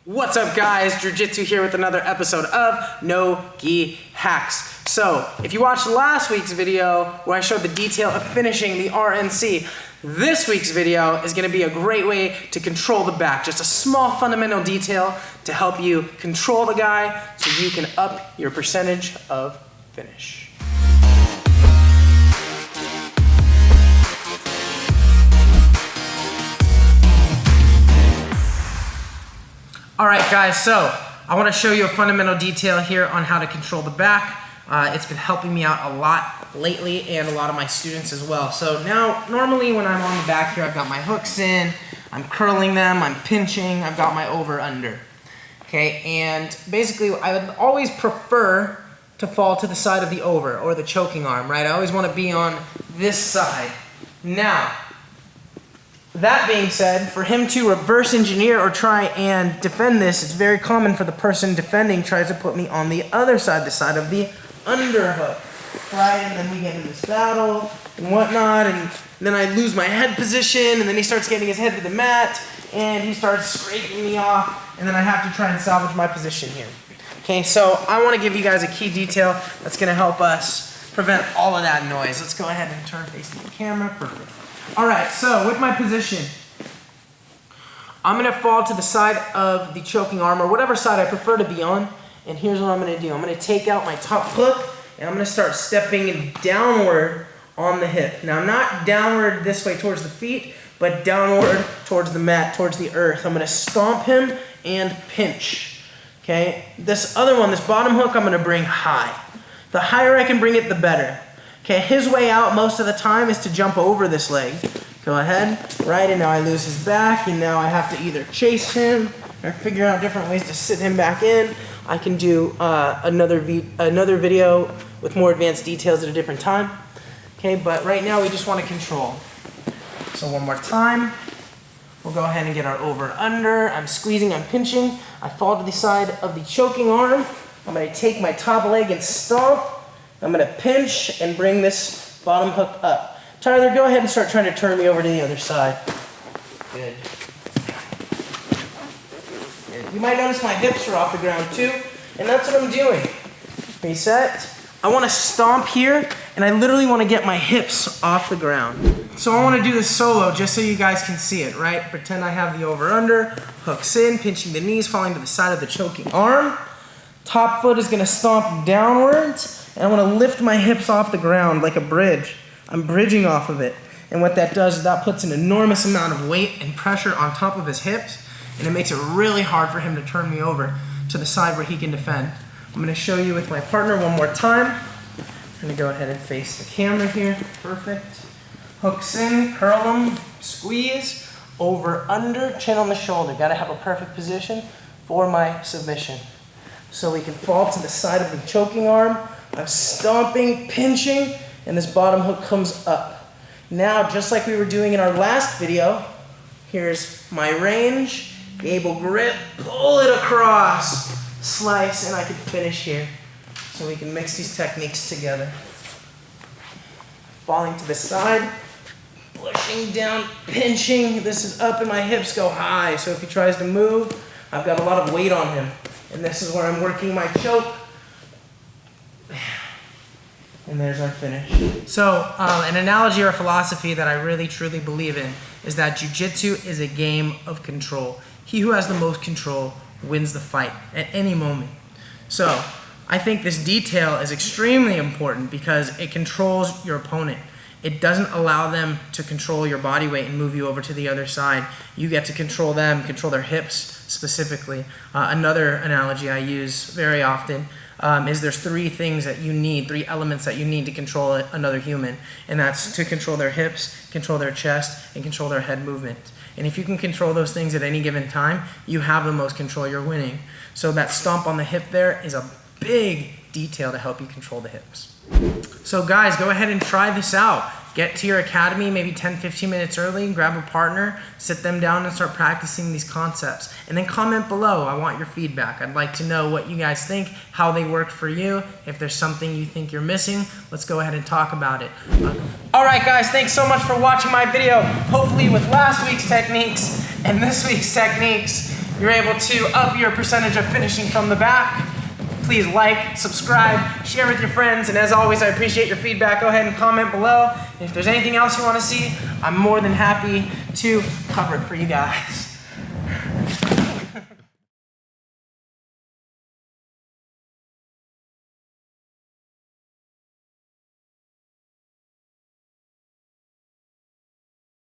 What's up guys, Jiu-Jitsu here with another episode of NOGI Hacks. So, if you watched last week's video where I showed the detail of finishing the RNC, this week's video is going to be a great way to control the back. Just a small fundamental detail to help you control the guy so you can up your percentage of finish. Alright guys, so I want to show you a fundamental detail here on how to control the back. It's been helping me out a lot lately and a lot of my students as well. So now, normally when I'm on the back here, I've got my hooks in, I'm curling them, I'm pinching, I've got my over-under. Okay, and basically I would always prefer to fall to the side of the over or the choking arm, right? I always want to be on this side. Now, that being said, for him to reverse engineer or try and defend this, it's very common for the person defending tries to put me on the other side, the side of the underhook, right? And then we get into this battle and whatnot, and then I lose my head position, and then he starts getting his head to the mat, and he starts scraping me off, and then I have to try and salvage my position here. Okay, so I want to give you guys a key detail that's going to help us prevent all of that noise. Let's go ahead and turn facing the camera. Perfect. Alright, so with my position, I'm going to fall to the side of the choking arm, or whatever side I prefer to be on, and here's what I'm going to do. I'm going to take out my top hook, and I'm going to start stepping downward on the hip. Now, not downward this way towards the feet, but downward towards the mat, towards the earth. I'm going to stomp him and pinch. Okay, this other one, this bottom hook, I'm going to bring high. The higher I can bring it, the better. Okay, his way out most of the time is to jump over this leg. Go ahead, right, and now I lose his back, and now I have to either chase him or figure out different ways to sit him back in. I can do another video with more advanced details at a different time. Okay, but right now we just want to control. So one more time. We'll go ahead and get our over-under. I'm squeezing, I'm pinching. I fall to the side of the choking arm. I'm going to take my top leg and stomp. I'm going to pinch and bring this bottom hook up. Tyler, go ahead and start trying to turn me over to the other side. Good. Good. You might notice my hips are off the ground too, and that's what I'm doing. Reset. I want to stomp here, and I literally want to get my hips off the ground. So I want to do this solo just so you guys can see it, right? Pretend I have the over-under, hooks in, pinching the knees, falling to the side of the choking arm. Top foot is going to stomp downwards. And I want to lift my hips off the ground like a bridge. I'm bridging off of it. And what that does is that puts an enormous amount of weight and pressure on top of his hips, and it makes it really hard for him to turn me over to the side where he can defend. I'm going to show you with my partner one more time. I'm going to go ahead and face the camera here. Perfect. Hooks in, curl them, squeeze, over, under, chin on the shoulder. Got to have a perfect position for my submission. So we can fall to the side of the choking arm. I'm stomping, pinching, and this bottom hook comes up. Now, just like we were doing in our last video, here's my range, gable grip, pull it across, slice, and I can finish here. So we can mix these techniques together. Falling to the side, pushing down, pinching. This is up and my hips go high. So if he tries to move, I've got a lot of weight on him. And this is where I'm working my choke. And there's our finish. So an analogy or a philosophy that I really truly believe in is that jiu-jitsu is a game of control. He who has the most control wins the fight at any moment. So I think this detail is extremely important because it controls your opponent. It doesn't allow them to control your body weight and move you over to the other side. You get to control them, control their hips specifically. Another analogy I use very often is there's three things that you need, three elements that you need to control another human. And that's to control their hips, control their chest, and control their head movement. And if you can control those things at any given time, you have the most control, you're winning. So that stomp on the hip there is a big detail to help you control the hips. So guys, go ahead and try this out. Get to your academy maybe 10-15 minutes early, grab a partner, sit them down and start practicing these concepts. And then comment below. I want your feedback. I'd like to know what you guys think, how they work for you. If there's something you think you're missing, let's go ahead and talk about it. Alright guys, thanks so much for watching my video. Hopefully with last week's techniques and this week's techniques, you're able to up your percentage of finishing from the back. Please like, subscribe, share with your friends, and as always, I appreciate your feedback. Go ahead and comment below. And if there's anything else you want to see, I'm more than happy to cover it for you guys.